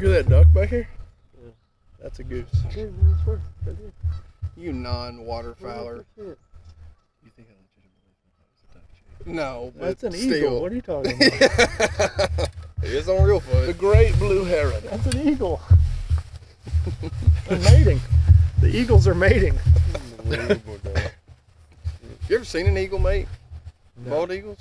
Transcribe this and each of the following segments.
Hear that duck back here? Yeah. That's a goose. Yeah, man, I swear. Right there. You non-waterfowler. Shit. You think I legitimately thought that was a duck shape? No, but That's an still. eagle. What are you talking about? It is on real The foot. great blue heron. That's an eagle. They're mating. The eagles are mating. Unbelievable, dog. You ever seen an eagle mate? No. Bald eagles?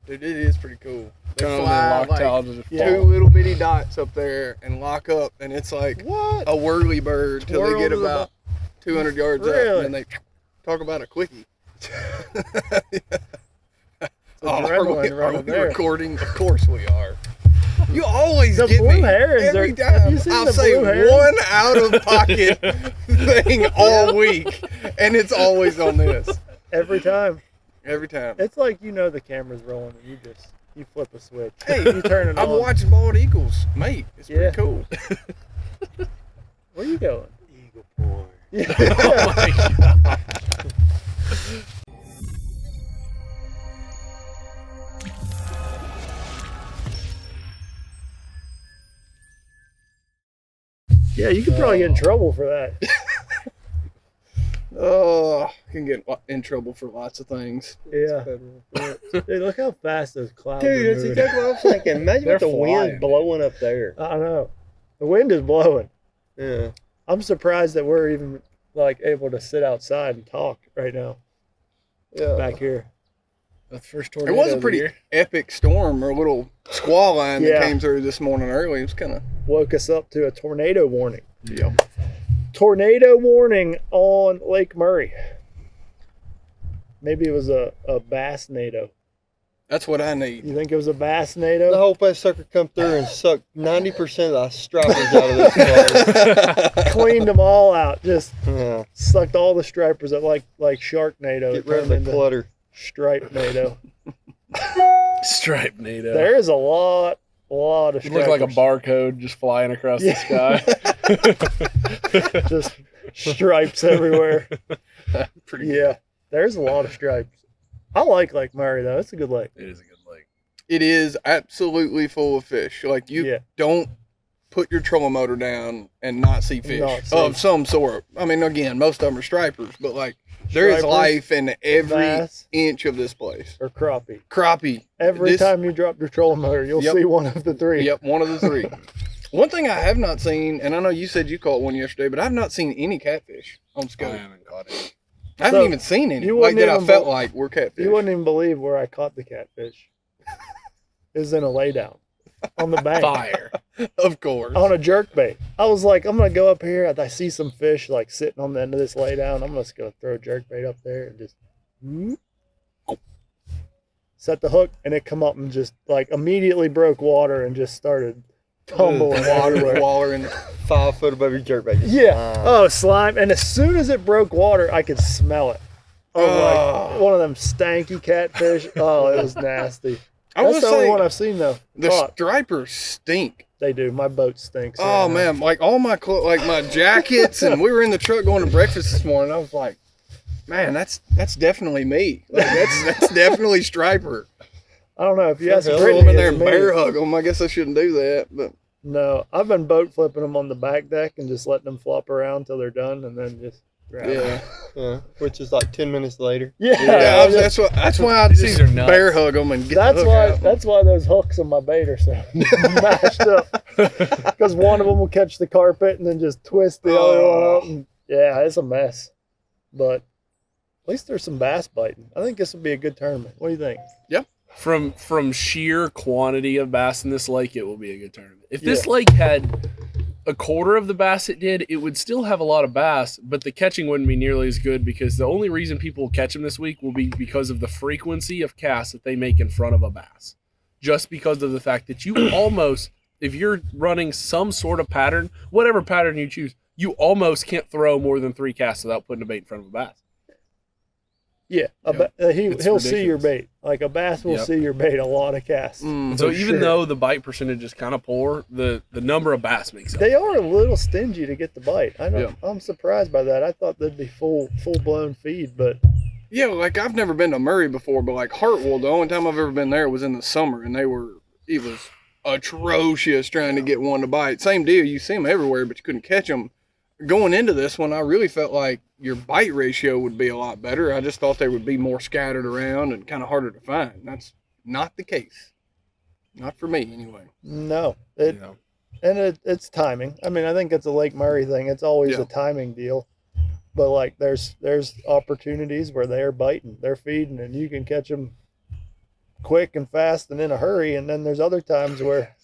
Dude, it is pretty cool. They Kind of fly locked like out and just Yeah. two little bitty dots up there and lock up, and it's like What? a whirly bird till Twirl they get to the about 200 yards up, Really? and then they talk about a quickie. adrenaline are running we there. recording? Of course we are. You always The get blue me herons every are- have time. you seen I'll the say blue herons? one out of pocket thing all week, and it's always on this. Every time. Every time. It's like the camera's rolling and you flip a switch. Hey, you turn it I'm on. watching bald eagles, mate. It's Yeah. pretty cool. Where you going? Eagle boy. Yeah. Oh my God. Yeah, you could probably get in trouble for that. Oh, can get in trouble for lots of things. Yeah. Hey, look how fast those clouds are Dude, that's moving. exactly what I'm thinking. Imagine They're what the flying, wind's blowing up there. I know. The wind is blowing. Yeah. I'm surprised that we're even able to sit outside and talk right now Yeah. back here. The first It tornado was a of the pretty year. epic storm or little squall line Yeah. that came through this morning early. It was kind of. Woke us up to a tornado warning. Yep. Tornado warning on Lake Murray. Maybe it was a bass NATO. That's what I need. You think it was a bass The NATO? whole that sucker come through and suck 90% of the stripers out of this place. Cleaned them all out. Just Yeah. sucked all the stripers up like Shark NATO. Get rid of the clutter. Stripe NATO. Stripe NATO. There is a lot of It stripers. looked like a barcode just flying across the sky. Just stripes everywhere. Pretty Yeah, there's a lot of stripes. I like Lake Murray though. It's a good lake. It is a good lake. It is absolutely full of fish. Like you Yeah. don't put your trolling motor down and not see fish Not see. of some sort. I mean, again, most of them are stripers, but like there is Stripers, life in every bass, inch of this place. or crappie. Crappie. Every This- time you drop your trolling motor, you'll Yep. see one of the three. Yep, one of the three. One thing I have not seen, and I know you said you caught one yesterday, but I've not seen any catfish on I scope. haven't caught it. I haven't So, even seen any. you Like wouldn't that I even felt bel- like were catfish. You wouldn't even believe where I caught the catfish. It was in a laydown on the bank Fire. Of course. on a jerk bait. I was like, I'm gonna go up here. I see some fish like sitting on the end of this laydown. I'm just gonna throw a jerk bait up there and just set the hook, and it come up and just like immediately broke water and just started tumbling everywhere. Water in 5 foot above your jerkbait. Yeah. Oh, slime. And as soon as it broke water, I could smell it. Oh, like Oh. one of them stanky catfish. Oh, it was nasty. I That's was the only saying, one I've seen though. the Caught. stripers stink. They do. My boat stinks. Oh right now. man, like all my like my jackets, and we were in the truck going to breakfast this morning. I was like, man, that's definitely me. Like that's definitely striper. I don't know if you ask Sure, Throw Brittany, them in there it's and me. bear hug them. I guess I shouldn't do that, but No, I've been boat flipping them on the back deck and just letting them flop around till they're done, and then just grab them. yeah, Yeah. Which is like 10 minutes later. Yeah, that's why I These just things are nuts. bear hug them and get That's the hook why. out. That's why those hooks on my bait are so mashed up. Because one of them will catch the carpet and then just twist the other one up. And, yeah, it's a mess. But at least there's some bass biting. I think this will be a good tournament. What do you think? From sheer quantity of bass in this lake, it will be a good tournament. If this lake had a quarter of the bass it did, it would still have a lot of bass, but the catching wouldn't be nearly as good because the only reason people will catch them this week will be because of the frequency of casts that they make in front of a bass. Just because of the fact that you almost, if you're running some sort of pattern, whatever pattern you choose, you almost can't throw more than 3 casts without putting a bait in front of a bass. Yeah, It's he'll see your ridiculous. bait. Like a bass will Yep. see your bait a lot of casts. Mm. So For even sure. though the bite percentage is kind of poor, the number of bass makes up. They are a little stingy to get the bite. Yeah. I'm surprised by that. I thought they'd be full blown feed, but Yeah, like I've never been to Murray before, but like Hartwell, the only time I've ever been there was in the summer, and it was atrocious trying to get one to bite. Same deal. You see them everywhere, but you couldn't catch them. Going into this one, I really felt like your bite ratio would be a lot better. I just thought they would be more scattered around and kind of harder to find. That's not the case. Not for me, anyway. No. It's timing. I mean, I think it's a Lake Murray thing. It's always a timing deal. But, like, there's opportunities where they're biting. They're feeding, and you can catch them quick and fast and in a hurry. And then there's other times where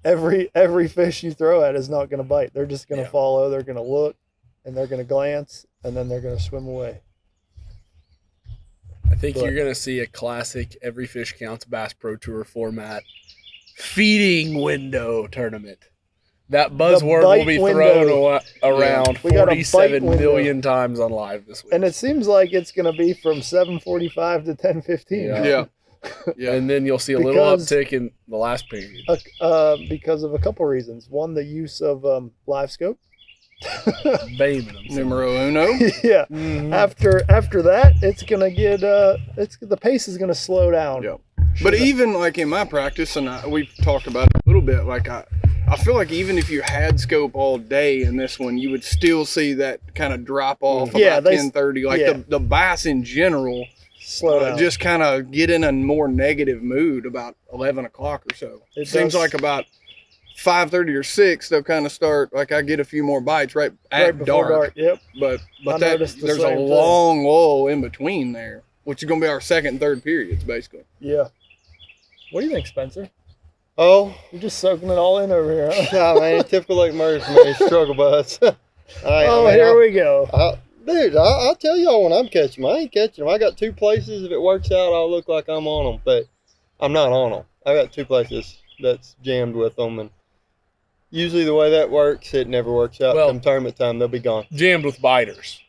every fish you throw at is not going to bite. They're just going to follow. They're going to look, and they're going to glance, and then they're going to swim away. I think you're going to see a classic Every Fish Counts Bass Pro Tour format feeding window tournament. That buzzword will be thrown around 47 million times on live this week. And it seems like it's going to be from 7:45 to 10:15. Yeah. And then you'll see a little uptick in the last period. Because of a couple reasons. One, the use of live scope. Numero uno. Yeah. Mm-hmm. After that, it's gonna get the pace is gonna slow down. Yeah. But even like in my practice, and we've talked about it a little bit, like I feel like even if you had scope all day in this one, you would still see that kind of drop off about 10:30. Like the bass in general slow down. Just kind of get in a more negative mood about 11 o'clock or so. It seems like about 5:30 or 6, they'll kind of start, like I get a few more bites right before dark. Yep. But there's a long lull in between there, which is going to be our second and third periods, basically. Yeah. What do you think, Spencer? Oh, you're just soaking it all in over here, huh? Nah, man, typical Lake Murray for me, struggle bus. Here we go. Dude, I'll tell y'all when I'm catching them. I ain't catching them. I got 2 places. If it works out, I'll look like I'm on them, but I'm not on them. I got 2 places that's jammed with them, and usually the way that works, it never works out. Come tournament time, they'll be gone. Jammed with biters.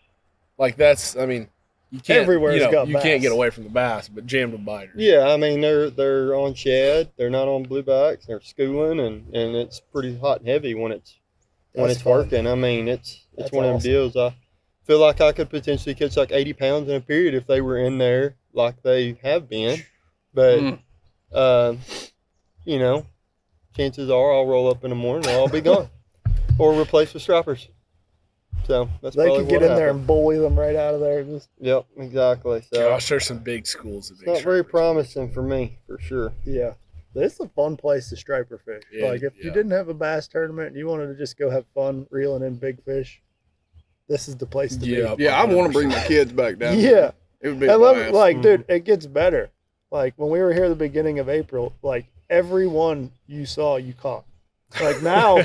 Like that's, I mean, you can't, you can't get away from the bass, but jammed with biters. Yeah, I mean, they're on shad. They're not on bluebacks. They're schooling, and it's pretty hot and heavy when it's working. I mean, it's one of them deals. I feel like I could potentially catch like 80 pounds in a period if they were in there like they have been. But, chances are I'll roll up in the morning and I'll be gone. Or replace with strappers. So that's they could get in there and bully them right out of there. Yep, exactly. So gosh, there's some big schools. It's not very promising for me, for sure. Yeah. It's a fun place to striper fish. Yeah, like if you didn't have a bass tournament and you wanted to just go have fun reeling in big fish, this is the place to be. Yeah, I want to bring my kids back down. Yeah. It would be a blast. Dude, it gets better. Like when we were here at the beginning of April, like every one you saw, you caught. Like now,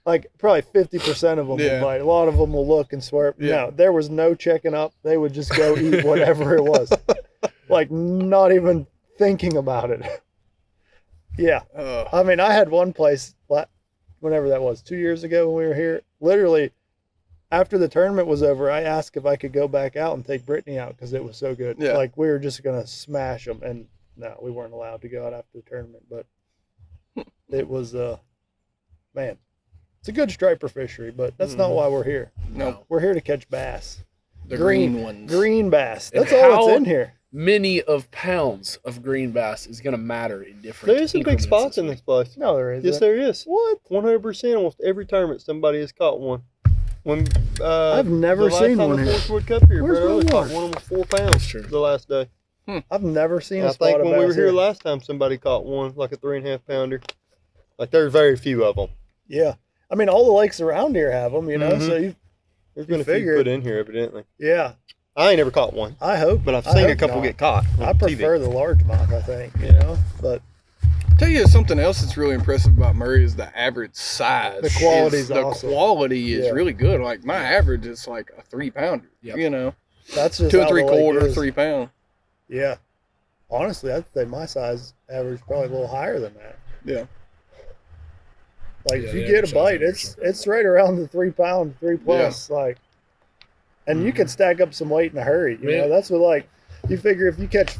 like probably 50% of them will bite. A lot of them will look and swear. Yeah. No, there was no checking up. They would just go eat whatever it was. Like not even thinking about it. Yeah. I mean, I had one place, whenever that was, 2 years ago when we were here, literally after the tournament was over, I asked if I could go back out and take Brittany out because it was so good. Yeah. Like we were just going to smash them. And no, we weren't allowed to go out after the tournament, but it was, man, it's a good striper fishery, but that's not why we're here. No. We're here to catch bass. The green ones. Green bass. That's all that's in here. Many of pounds of green bass is going to matter in different. There's some big spots in this place. No, there isn't. Yes, there is. What? 100%. Almost every tournament, somebody has caught one. When I've never seen one here. Fourth Wood Cup here, Where's Brett Early one? caught one almost 4 pounds the last day. I've never seen I a spot think of when we bass were here here. last time, somebody caught one, like a 3.5 pounder. Like there's very few of them. Yeah, I mean all the lakes around here have them, you know. So there's been a few put in here, evidently. Yeah, I ain't never caught one. I hope, but I've seen a couple get caught. I prefer the largemouth, I think. You know, but I'll tell you something else that's really impressive about Murray is the average size. The quality is awesome. The quality is really good. Like my average is like a 3 pounder. Yep. You know, that's just 2 3/4, 3 pound. Yeah, honestly, I'd say my size average probably a little higher than that. Yeah. Like if you get a bite, it's right around the 3 pound, 3 plus. Like, and you can stack up some weight in a hurry. You know, that's what like you figure if you catch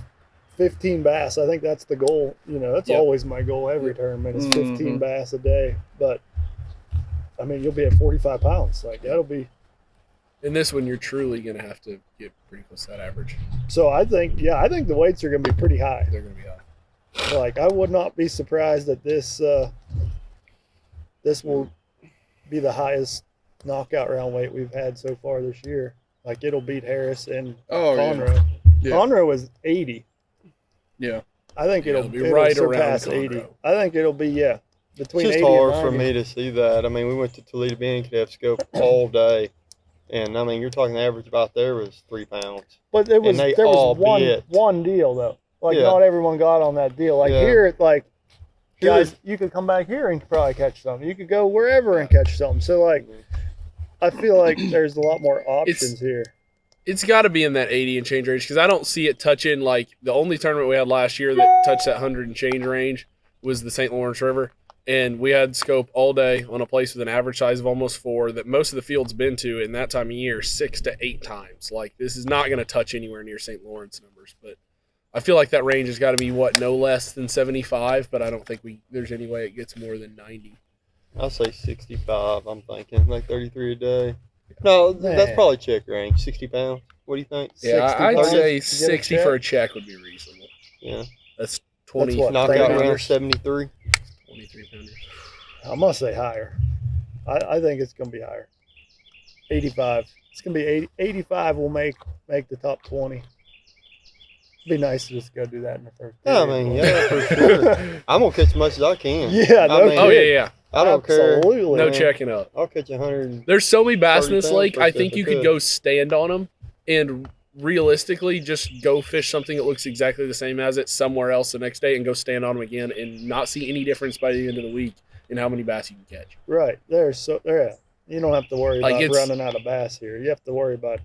15 bass, I think that's the goal. You know, that's always my goal every tournament is 15 bass a day. But I mean, you'll be at 45 pounds. Like that'll be. In this one, you're truly going to have to get pretty close to that average. So I think the weights are going to be pretty high. They're going to be high. Like, I would not be surprised that this will be the highest knockout round weight we've had so far this year. Like, it'll beat Harris and Conroe. Yeah. Conroe was 80. Yeah. I think it'll be it'll right surpass around 80. Conroe. I think it'll be, between It's 80 just hard and for 90. me to see that. I mean, we went to Toledo Bend, could have scope all day. And, I mean, you're talking the average about there was 3 pounds. But there they was all bit. one deal, though. Like, Yeah. not everyone got on that deal. Like, Yeah. here, like, Here guys, is- you could come back here and probably catch something. You could go wherever and catch something. So, like, I feel like there's a lot more options here. It's got to be in that 80 and change range because I don't see it touching. Like, the only tournament we had last year that touched that 100 and change range was the St. Lawrence River. And we had scope all day on a place with an average size of almost 4 that most of the field's been to in that time of year 6 to 8 times. Like, this is not going to touch anywhere near St. Lawrence numbers. But I feel like that range has got to be, no less than 75, but I don't think there's any way it gets more than 90. I'll say 65, I'm thinking. Like 33 a day. No, that's Man. probably check range. 60 pounds. What do you think? Yeah, 60 I'd pounds say to get a 60 check? for a check would be reasonable. Yeah. That's 20, what, Knockout 30 round pounders, 73. 23 pounders. I'm going to say higher. I think it's going to be higher. 85. It's going to be 80. 85 will make the top 20. It'd be nice to just go do that in the first Yeah, I period. mean, yeah, for sure. I'm going to catch as much as I can. Yeah, no I mean, Oh, yeah. I don't care. Absolutely. No man. checking up. I'll catch 100. There's so many bass in 30 this pounds lake, for I sure think if you I could could. go stand on them and realistically just go fish something that looks exactly the same as it somewhere else the next day and go stand on them again and not see any difference by the end of the week in how many bass you can catch. Right. You don't have to worry Like, about it's- running out of bass here. You have to worry about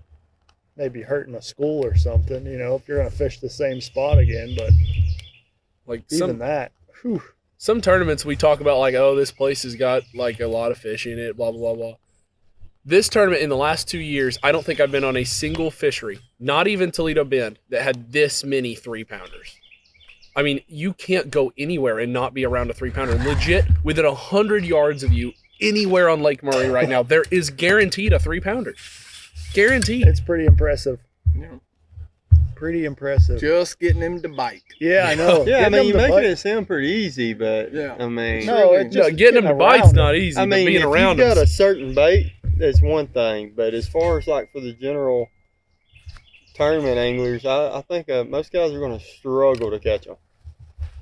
maybe hurting a school or something, if you're going to fish the same spot again. But Like even that, whew, some tournaments we talk about like, oh, this place has got like a lot of fish in it, blah, blah, blah, blah. This tournament in the last 2 years, I don't think I've been on a single fishery, not even Toledo Bend, that had this many 3-pounders. I mean, you can't go anywhere and not be around a 3-pounder. Legit, within 100 yards of you, anywhere on Lake Murray right now, there is guaranteed a 3-pounder. Guaranteed. it's pretty impressive. Yeah. Pretty impressive. Just getting him to bite. Yeah, I know. Yeah, I Getting mean, you're them to making bite- it sound pretty easy, but Yeah. I mean, No, really- it's just Getting them to bite's around not them. easy, I but mean, being if around you've got them. a certain bait, that's one thing. But as far as like for the general tournament anglers, I think most guys are going to struggle to catch them.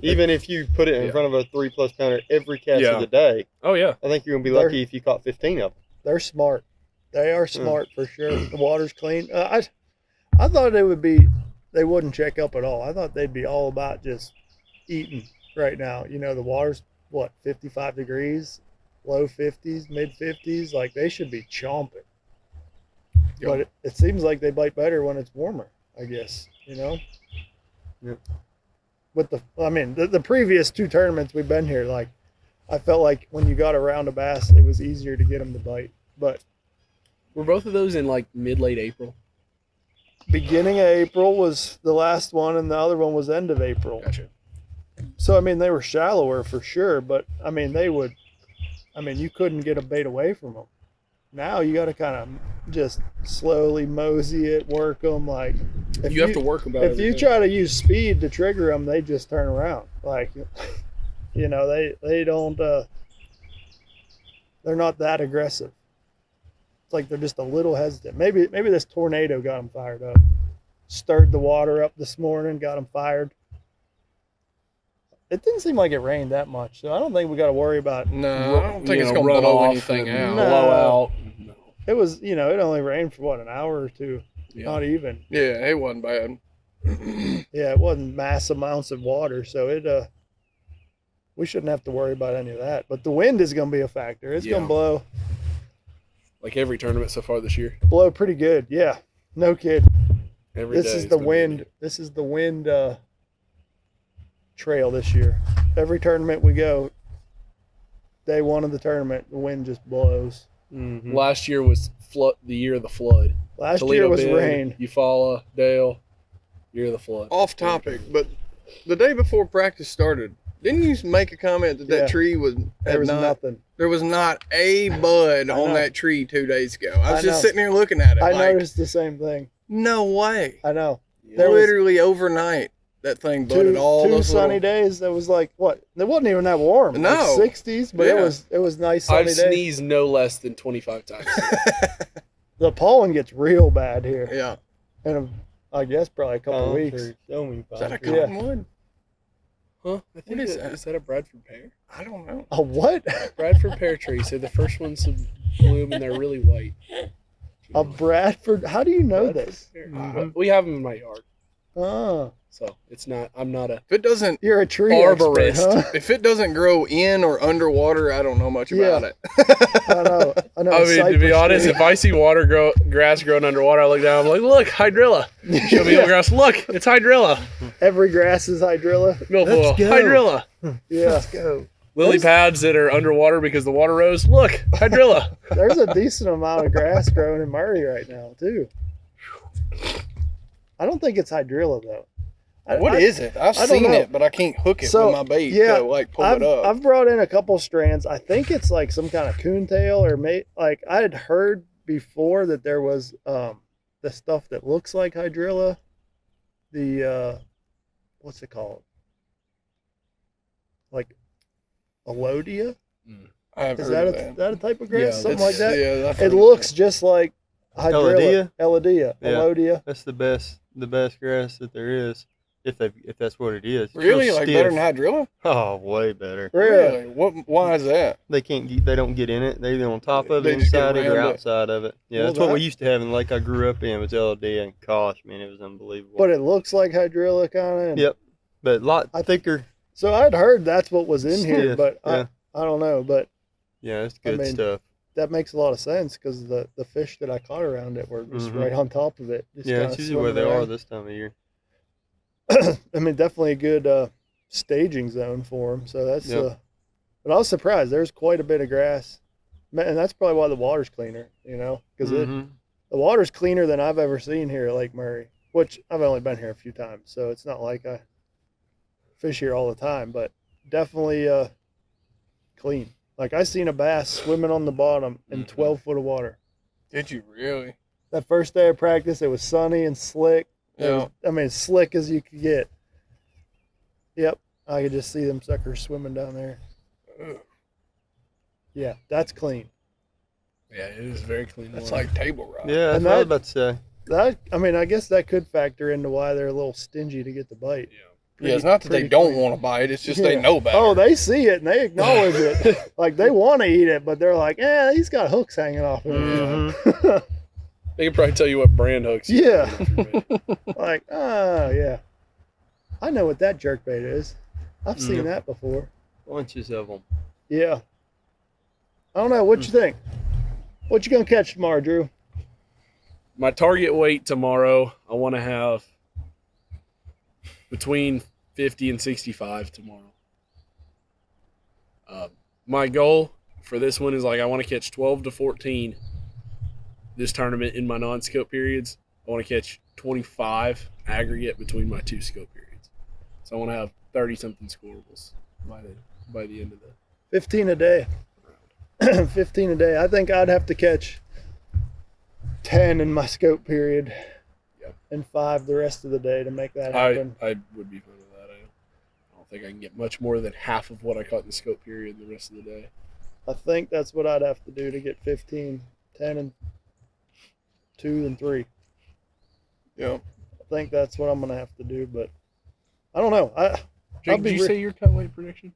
Even if you put it in Yeah. front of a 3+ pounder every catch Yeah. of the day, Oh, yeah. I think you're going to be They're- lucky if you caught 15 of them. They're smart. They are smart for sure. The water's clean. I thought they wouldn't check up at all. I thought they'd be all about just eating right now. The water's 55 degrees, low 50s, mid 50s. Like, they should be chomping. But it seems like they bite better when it's warmer, I guess, Yep. With the previous 2 tournaments we've been here, like, I felt like when you got around a bass, it was easier to get them to bite. But Were both of those in like mid-late April? beginning of April was the last one, and the other one was end of April. Gotcha. So, they were shallower for sure, but, you couldn't get a bait away from them. Now you got to kind of just slowly mosey it, work them. Like, if You have to work about If you everything. try to use speed to trigger them, they just turn around. Like, they don't, they're not that aggressive. It's like they're just a little hesitant. Maybe this tornado got them fired up. Stirred the water up this morning, got them fired. It didn't seem like it rained that much, so I don't think we got to worry about. No, I don't think You it's know, going to run blow off anything and out. No. blow out. No. It was, it only rained for an hour or two, Yeah. not even. Yeah, it wasn't bad. Yeah, it wasn't mass amounts of water, so we shouldn't have to worry about any of that. But the wind is going to be a factor. It's going Yeah. to Like every tournament so far this year. blow pretty good. Yeah, no kid. Every This day is it's the gonna be wind. This is the wind trail this year. Every tournament we go, day one of the tournament, the wind just blows. Mm-hmm. Last year was the year of the flood. Last Toledo year was Bend, rain. Eufaula, Dale, year of the flood. Off topic, but the day before practice started, didn't you make a comment that Yeah. that tree was There was nothing. There was not a bud I on know. that tree 2 days ago. I was I just know. sitting here looking at it. I like, noticed the same thing. no way. I know. There was- Literally overnight. that thing budded all two those sunny little, days. That was like what? It wasn't even that warm. No. Like 60s, but Yeah. it was nice sunny I've days. sneezed no less than 25 times. The pollen gets real bad here, Yeah. and I guess probably a couple weeks. Is that a Yeah. cottonwood? Huh? I think is that, that? is that a Bradford pear? I don't know. A what? Bradford pear tree. So the first ones to bloom and they're really white. A Bradford? How do you know Bradford this? pear. Mhm. We have them in my yard, Oh, so it's not. I'm not a. If it doesn't you're a tree Arborist. expert, huh? if it doesn't grow in or underwater, I don't know much about it. I know. I know. I mean, to be cypress honest, tree. if I see grass growing underwater, I look down. I'm like, look, hydrilla. Show me the grass. Look, it's hydrilla. Every grass is hydrilla. Milfoil, Let's go. hydrilla. Yeah, Go. Lily pads that are underwater because the water rose. Look, hydrilla. there's a decent amount of grass growing in Murray right now too. I don't think it's hydrilla though. What is it? I've I don't seen know. it, but I can't hook it So, with my bait yeah, to like pull I've, it up. I've brought in a couple strands. I think it's like some kind of coontail or like I had heard before that there was the stuff that looks like hydrilla. The what's it called? Like Alodia? I have Is heard that of that a type of grass? Yeah, Something It's- like that? Yeah, I've It heard of looks that. just like hydrilla. Alodia. Yeah. Alodia. That's the best grass that there is. If that's what it is. It's Really real like stiff. better than hydrilla. Oh, way better. Really? What? Why is that? They don't get in it. They're either on top of They it, just get inside it, or around it. outside of it. Yeah, Well, that's what that- we used to have in the lake I grew up in was LD, and gosh, man, it was unbelievable. But it looks like hydrilla kind of. Yep. But a lot thicker. So I'd heard that's what was in here, Stiff, but yeah. I don't know. But Yeah, it's I good mean, stuff. that makes a lot of sense because the fish that I caught around it were just Mhm. right on top of it. Just Yeah, kinda it's usually where they swimming are around. this time of year. I mean, definitely a good staging zone for them. So that's. Yep. But I was surprised. There's quite a bit of grass, and that's probably why the water's cleaner. You know, because Mhm. the water's cleaner than I've ever seen here at Lake Murray. Which I've only been here a few times, so it's not like I fish here all the time. But definitely clean. Like I seen a bass swimming on the bottom in 12 foot of water. Did you really? That first day of practice, it was sunny and slick. Yeah. I mean, as slick as you could get. Yep. I could just see them suckers swimming down there. Ugh. Yeah, that's clean. Yeah, it is very clean. That's water. like table rock. Yeah, that's And what I was that- about to say. I mean, I guess that could factor into why they're a little stingy to get the bite. Yeah, it's not that they pretty don't clean. want to bite. It's just they Yeah. know better. Oh, they see it and they acknowledge it. Like they want to eat it, but they're like, he's got hooks hanging off him. Mhm. They can probably tell you what brand hooks. Yeah. Like, yeah. I know what that jerkbait is. I've seen Yep. that before. Bunches of them. Yeah. I don't know. What you think? What you gonna catch tomorrow, Drew? My target weight tomorrow, I want to have between 50 and 65 tomorrow. My goal for this one is like I want to catch 12 to 14 this tournament in my non-scope periods. I want to catch 25 aggregate between my two scope periods. So I want to have 30-something scorables by the end of the 15 a day. 15 a day. I think I'd have to catch 10 in my scope period. Yep. And 5 the rest of the day to make that happen. I would be fine with that. I don't think I can get much more than half of what I caught in the scope period the rest of the day. I think that's what I'd have to do to get 15, 10 and 2 and 3. Yeah. I think that's what I'm gonna have to do, but I don't know. Jake, did you say your cut weight prediction?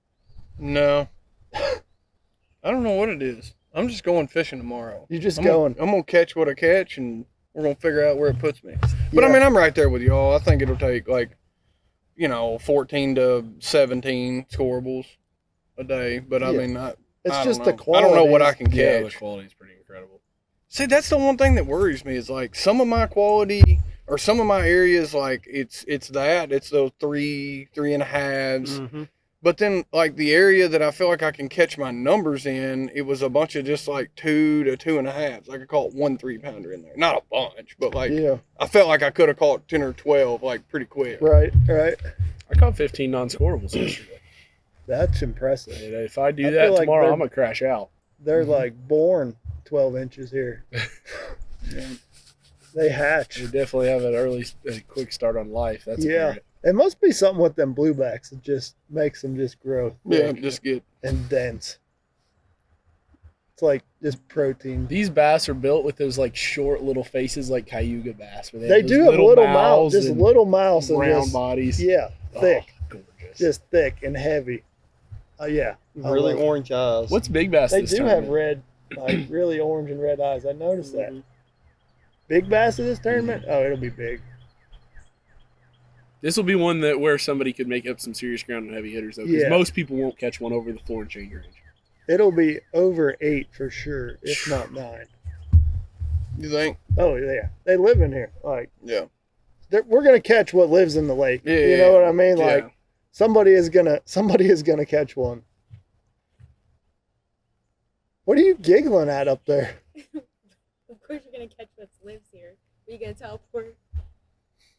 No. I don't know what it is. I'm just going fishing tomorrow. You're just I'm going. I'm gonna catch what I catch, and we're gonna figure out where it puts me. But I Yeah. mean, I'm right there with y'all. I think it'll take 14 to 17 scorables a day. But I Yeah. mean, It's I just don't the know. quality. I don't know what I can Yeah, the catch. quality is pretty incredible. See, that's the one thing that worries me is like some of my quality or some of my areas, like it's those 3.5s. Mhm. But then like the area that I feel like I can catch my numbers in, it was a bunch of just like 2 to 2.5s. Like I caught 1 3-pounder in there. Not a bunch, but like Yeah. I felt like I could have caught 10 or 12 like pretty quick. Right. I caught 15 non-scorables yesterday. That's impressive. And if I do I that feel like tomorrow, they're- I'm gonna crash out. They're like born 12 inches here. They hatch. We definitely have a quick start on life. That's Yeah. apparent. It must be something with them bluebacks that just makes them just grow Yeah, thick just get. and dense. It's like just protein. These bass are built with those like short little faces like Cayuga bass. Where They those do have little mouths, mouths just and little mouths and round just, bodies. yeah, thick, Oh, gorgeous. just thick and heavy. Yeah, I Really love it. orange eyes. What's big bass? They this do tournament? have red, like really orange and red eyes. I noticed that. Big bass of this tournament? Oh, it'll be big. This will be one that where somebody could make up some serious ground on heavy hitters though, because Yeah. most people won't catch one over the 4 and change range. It'll be over 8 for sure, if not 9. You think? Oh yeah, they live in here. Like Yeah. we're gonna catch what lives in the lake. Yeah. You know what I mean? Yeah. Like somebody is gonna catch one. What are you giggling at up there? Of course you're gonna catch what lives here. Are you gonna teleport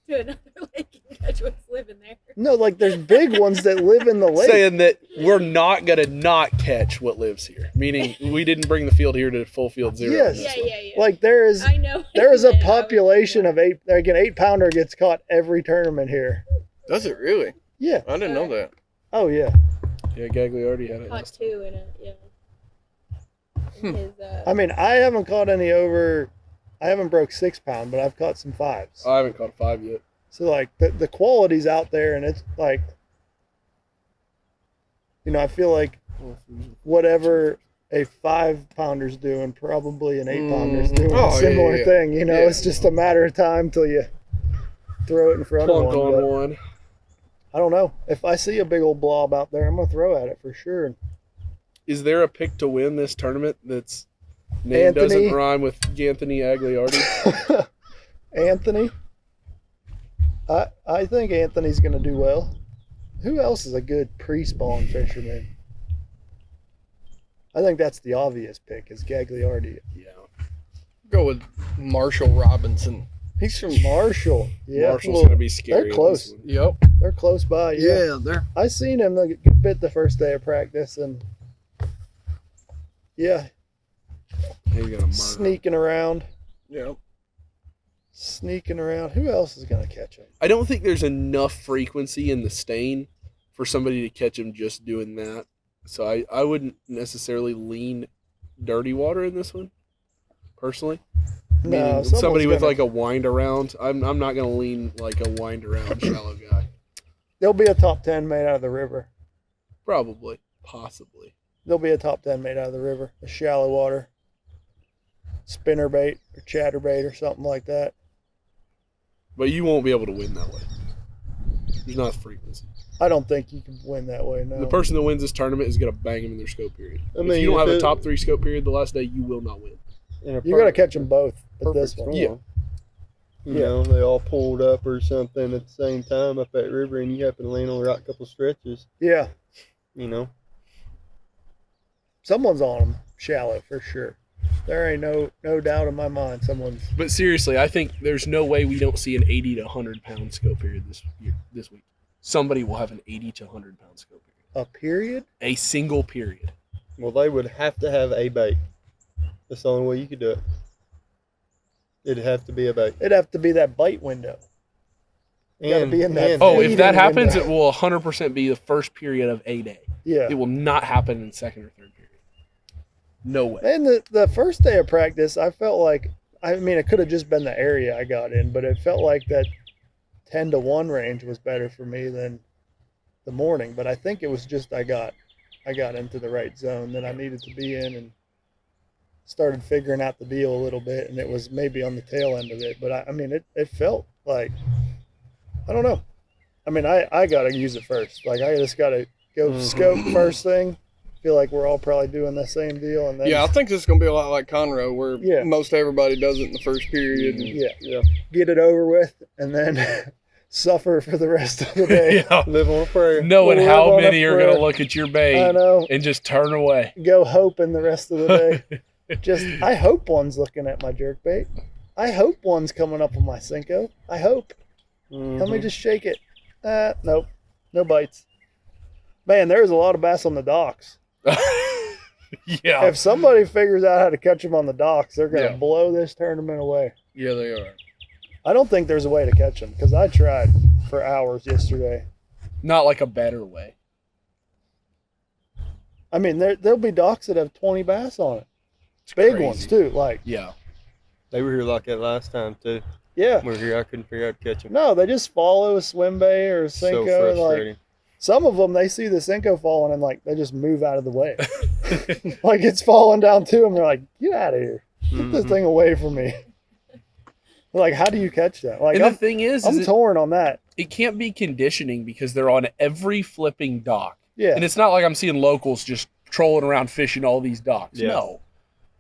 to another lake and catch what's living there? No, like there's big ones that live in the lake. Saying that we're not gonna not catch what lives here, meaning we didn't bring the field here to full field zero. Yes. on Yeah, this one. yeah. Like there is I know. there is a I was- population of 8. Like an 8-pounder gets caught every tournament here. Does it really? Yeah. I didn't know that. Oh yeah. Yeah, Gagliardi had it. Caught last time. 2 in it. Yeah. In his, I mean, I haven't caught any over. I haven't broke 6-pound, but I've caught some 5s. I haven't caught a 5 yet. So like the quality's out there, and it's like, you know, I feel like whatever a 5-pounder's doing, probably an 8-pounder's doing Oh, a yeah, similar yeah. thing. You know, Yeah. It's just a matter of time till you throw it in front Plunk of one. on but one. I don't know. If I see a big old blob out there, I'm gonna throw at it for sure. Is there a pick to win this tournament that's name Anthony. doesn't rhyme with Anthony Agliardi? Anthony. I think Anthony's gonna do well. Who else is a good pre-spawn fisherman? I think that's the obvious pick is Gagliardi. Yeah. Go with Marshall Robinson. He's from. Marshall. Yeah. Marshall's gonna be scary. they're close. in this one. Yep. They're close by. Yeah. they're. I seen him a good bit the first day of practice and yeah, He's gonna murder. sneaking around. Yep. Sneaking around. Who else is gonna catch him? I don't think there's enough frequency in the stain for somebody to catch him just doing that. So I wouldn't necessarily lean dirty water in this one, personally. No, Meaning someone's somebody with gonna- like a wind around. I'm not gonna lean like a wind around shallow guy. There'll be a top 10 made out of the river. Probably, possibly. There'll be a top 10 made out of the river. A shallow water spinnerbait or chatterbait or something like that. But you won't be able to win that way. There's not frequency. I don't think you can win that way. No. The person that wins this tournament is gonna bang him in their scope period. I If mean, you don't if have a it- top 3 scope period the last day, you will not win. In a You got to catch them both at perfect this storm. one. Yeah. You know, they all pulled up or something at the same time up that river, and you happen to land on the right couple stretches. Yeah. You know, Someone's on them shallow for sure. There ain't no doubt in my mind. Someone's. But seriously, I think there's no way we don't see an 80 to 100 pound scope period this week. Somebody will have an 80 to 100 pound scope period. A period? A single period. well, they would have to have a bait. That's the only way you could do it. It'd have to be a bait. It'd have to be that bite window. You got to be in that. Oh, if feeding that happens, window. it will 100% be the first period of a day. Yeah. It will not happen in second or third period. No way. And the first day of practice, I felt like, I mean, it could have just been the area I got in, but it felt like that 10 to 1 range was better for me than the morning. But I think it was just I got into the right zone that I needed to be in and started figuring out the deal a little bit. And it was maybe on the tail end of it. But I mean, it felt like, I don't know. I mean, I got to use it first. Like, I just got to go scope first thing. Feel like we're all probably doing the same deal. And then Yeah, I think this is gonna be a lot like Conroe, where Yeah. most everybody does it in the first period. And, yeah, get it over with, and then suffer for the rest of the day. Yeah. Live on a prayer. Knowing Live how on a many are going prayer. to look at your bait I know. and just turn away. Go hoping the rest of the day. I hope one's looking at my jerkbait. I hope one's coming up on my Cinco. I hope. Let me just shake it. Nope, no bites. Man, there's a lot of bass on the docks. Yeah. If somebody figures out how to catch them on the docks, they're going to Yeah. blow this tournament away. yeah, they are. I don't think there's a way to catch them because I tried for hours yesterday. Not like a better way. I mean, there'll be docks that have 20 bass on it. It's Big crazy. ones too. Like, Yeah. They were here like that last time too. yeah. We were here. I couldn't figure out how to catch them. No, they just follow a swim bait or a So Senko. And like, frustrating. some of them, they see the Senko falling and like they just move out of the way. Like it's falling down to them. They're like, get out of here. Get this Mhm. thing away from me. Like, how do you catch that? Like, And the thing is I'm torn on that. it can't be conditioning because they're on every flipping dock. Yeah. And it's not like I'm seeing locals just trolling around fishing all these docks. Yeah. No.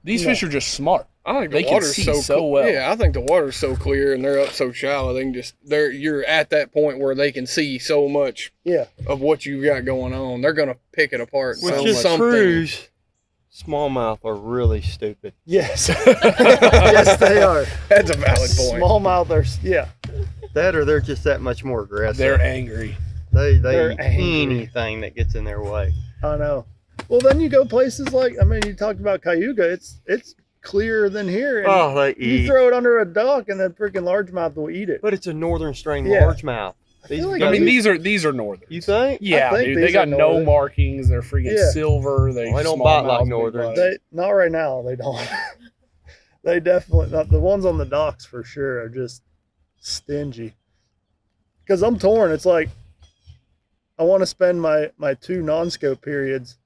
These No. fish are just smart. I think They the can water's see so so well. Yeah, I think the water's so clear and they're up so shallow. They can just you're at that point where they can see so much Yeah. of what you've got going on. They're gonna pick it apart. Which so is much. proves smallmouth are really stupid. Yes. Yes, they are. That's a valid point. Smallmouth are, yeah. That or they're just that much more aggressive. They're angry. They they're eat angry. anything that gets in their way. I know. Well, then you go places like, I mean, you talked about Cayuga. It's clearer than here. And Oh, they you eat. throw it under a dock and that freaking largemouth will eat it. But it's a northern strain Yeah. largemouth. I feel These like I mean, guys- these are northern. You think? Yeah, think dude. these They got are no northern. markings. They're freaking Yeah. silver. They don't bite like smallmouth, big northerns. bite. Not right now. They don't. They definitely not. The ones on the docks for sure are just stingy. Because I'm torn. It's like I want to spend my 2 non-scope periods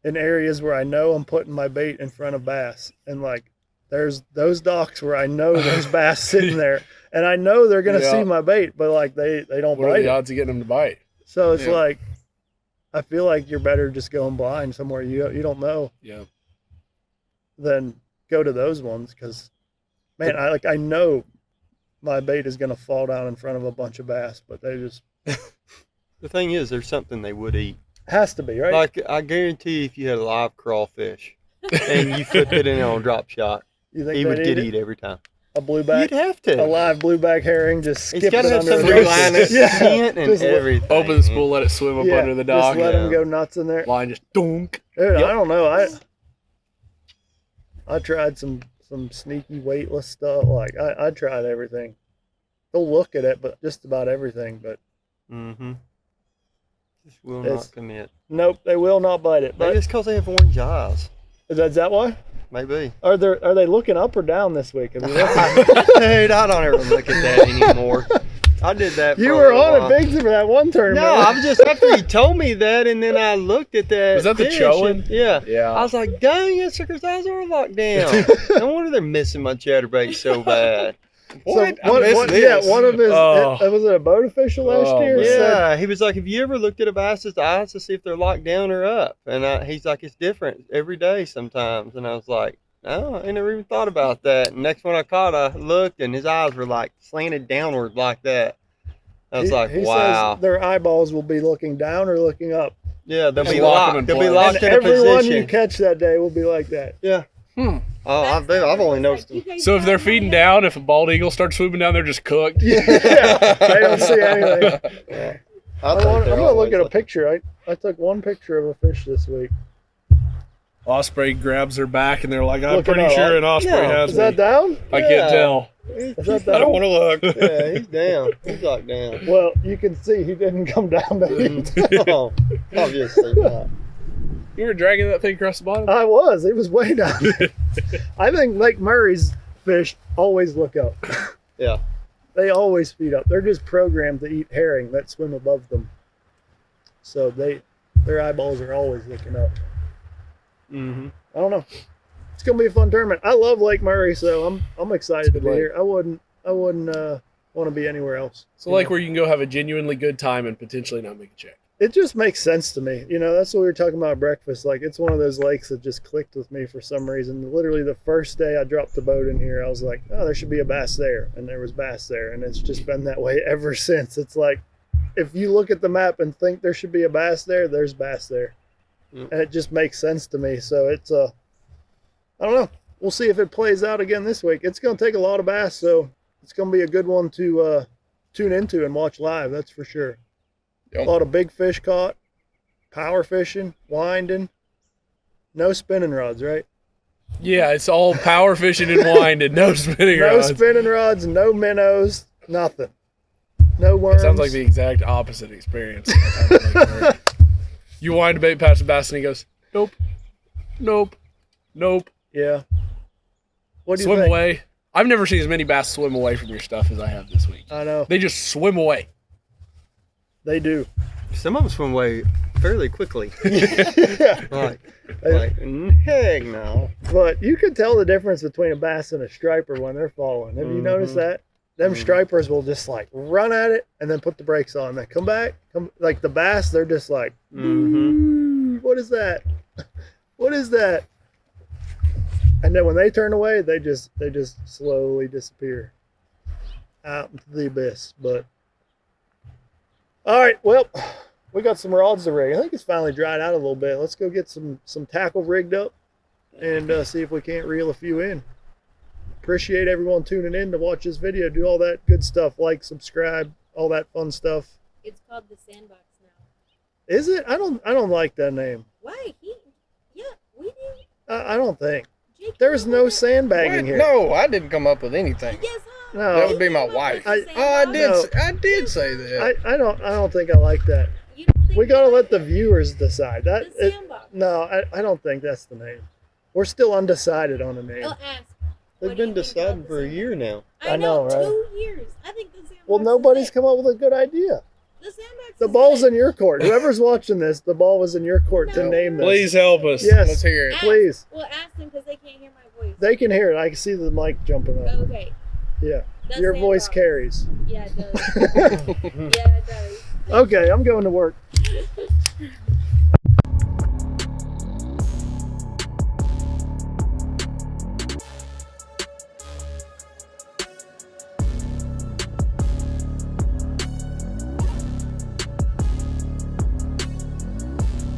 in areas where I know I'm putting my bait in front of bass, and like there's those docks where I know there's bass sitting there, and I know they're gonna Yeah. see my bait, but like they don't What are bite the it. odds of getting them to bite? So it's Yeah. like I feel like you're better just going blind somewhere you don't know Yeah. than go to those ones because man, I know my bait is gonna fall down in front of a bunch of bass, but they just The thing is, there's something they would eat. has to be right. Like, I guarantee if you had a live crawfish and you flipped it in on drop shot, You think he they'd would get eat it? eat every time. A blueback, You'd have to. a live blueback herring, just It's skip got it to have under some the free dock. line. scent and Just let- everything. Open the spool, let it swim up Yeah, under the dock. just let Yeah. them go nuts in there. Line just dunk. Dude, Yep. I don't know. I tried some sneaky weightless stuff. Like I tried everything. They'll look at it, but just about everything. But Mm-hmm. Just will It's- not commit. nope, they will not bite it. Maybe But it's because they have orange eyes. is that why? Maybe. Are they looking up or down this week? I mean, that's, Dude, I don't ever look at that anymore. I did that. you for were a on while. it big for that one tournament. No, I was just after he told me that, and then I looked at that. Was that the fish, Chowan? and- Yeah. Yeah. I was like, dang, that sucker's eyes are locked down. No wonder they're missing my chatterbait so bad. What? I What, missed what, this. yeah, one of his Oh. was it a boat official last Oh, year? man. said- Yeah, he was like, have you ever looked at a bass's eyes to see if they're locked down or up? And he's like, it's different every day sometimes. And I was like, no, I never even thought about that. And next one I caught, I looked, and his eyes were like slanted downward like that. I was like, he wow. says their eyeballs will be looking down or looking up. Yeah, they'll Just be lock 'em locked. in They'll be place. locked And in a everyone you position. catch that day will be like that. Yeah. Hmm. Oh, I've only noticed them. So if they're feeding down, if a bald eagle starts swooping down, they're just cooked. Yeah, they don't see anything. Yeah. I'm gonna look at a picture. I took one picture of a fish this week. Osprey grabs their back, and they're like, "I'm Looking pretty up. sure an osprey Yeah. has Is that me." down? I can't tell. Is that I down? don't want to look. Yeah, he's down. He's locked down. Well, you can see he didn't come down to eat. Oh, obviously not. You were dragging that thing across the bottom. I was. It was way down. I think Lake Murray's fish always look up. Yeah. They always feed up. They're just programmed to eat herring that swim above them. So their eyeballs are always looking up. Mm-hmm. I don't know. It's gonna be a fun tournament. I love Lake Murray, so I'm excited to be lake. here. I wouldn't want to be anywhere else. So like where you can go have a genuinely good time and potentially not make a check. It just makes sense to me. You know, that's what we were talking about at breakfast. Like, it's one of those lakes that just clicked with me for some reason. Literally, the first day I dropped the boat in here, I was like, oh, there should be a bass there. And there was bass there. And it's just been that way ever since. It's like, if you look at the map and think there should be a bass there, there's bass there. Yep. And it just makes sense to me. So it's, I don't know. We'll see if it plays out again this week. It's going to take a lot of bass, so it's going to be a good one to tune into and watch live. That's for sure. Yep. A lot of big fish caught, power fishing, winding, no spinning rods, right? Yeah, it's all power fishing and winding, no spinning No rods. spinning rods, no minnows, nothing. No worms. It sounds like the exact opposite experience. You wind a bait past the bass and he goes, nope, nope, nope. Yeah. What do you Swim think? away. I've never seen as many bass swim away from your stuff as I have this week. I know. They just swim away. They do. Some of them swim away fairly quickly. Yeah. Like heck no. But you can tell the difference between a bass and a striper when they're falling. Have you noticed that? Them stripers will just like run at it and then put the brakes on. They come back, like the bass, they're just like, what is that? What is that? And then when they turn away, they just slowly disappear out into the abyss. But all right, well, we got some rods to rig. I think it's finally dried out a little bit. Let's go get some tackle rigged up and see if we can't reel a few in. Appreciate everyone tuning in to watch this video. Do all that good stuff, like, subscribe, all that fun stuff. It's called the Sandbox now. Is it? I don't like that name. Why? Yeah, we do. I don't think. Jake, There's no sandbagging here. No, I didn't come up with anything. Yes, huh? No. That would be my wife. I did say that. I don't think I like that. You don't think We gotta you let like the viewers decide. the Sandbox? No, I don't think that's the name. We're still undecided on a name. They'll ask. They've What do you been think about deciding the for a Sandbox? year now. I know, right? 2 years. I think the Sandbox. Well, is nobody's it. come up with a good idea. The Sandbox. The is ball's it. in your court. Whoever's watching this, the ball was in your court to No. name this. Please help us. Yes. Let's hear it. Ask. Please. Well, ask them because they can't hear my voice. They can hear it. I can see the mic jumping up. Okay. Yeah. The Your voice Sandbox. carries. Yeah, it does. Yeah, it does. Okay, I'm going to work.